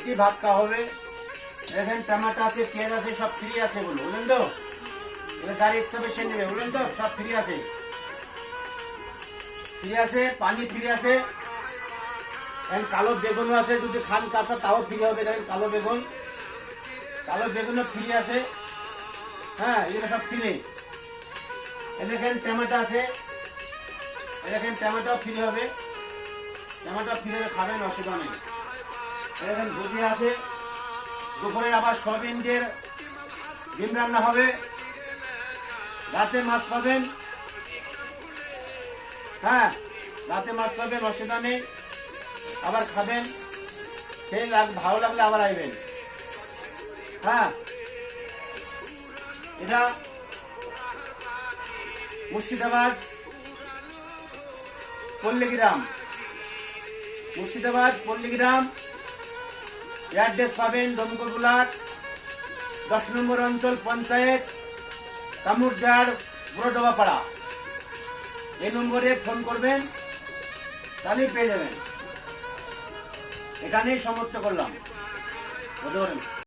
বাড়িতেই ভাত খাওয়া হবে। দেখেন টমেটো আছে, পেঁয়াজ আছে, সব ফ্রি আছে বলো, বললেন তো? গাড়ি হিসাবে সে নেবে, বললেন তো? সব ফ্রি আছে, ফ্রি আছে, পানি ফ্রি আছে। কালো বেগুনও আছে, যদি খান কাঁচা তাও ফ্রি হবে। দেখেন কালো বেগুনও ফ্রি আছে। হ্যাঁ, এগুলো সব ফ্রি। দেখেন টমেটো আছে, দেখেন টমেটো ফ্রি হবে, টমেটো ফ্রি হবে, খাবেন, অসুবিধা নেই। দেখেন ভুজি আছে। দুপুরে আবার সয়াবিন দিয়ে ডিম রান্না হবে। রাতে মাছ পাবেন। হ্যাঁ, রাতে মাছ পাবেন, অসুবিধা নেই। আবার খাবেন, খেয়ে ভালো লাগলে আবার আসবেন। হ্যাঁ, এটা মুর্শিদাবাদ পল্লীগ্রাম, মুর্শিদাবাদ পল্লীগ্রাম। অ্যাড্রেস পাবেন দমকল ব্লক 10 নম্বর অঞ্চল পঞ্চায়েত, কামুরদার, বুড়োডোবাপাড়া। এই নম্বরে ফোন করবেন, তাহলেই পেয়ে যাবেন। এখানেই সমাপ্ত করলাম।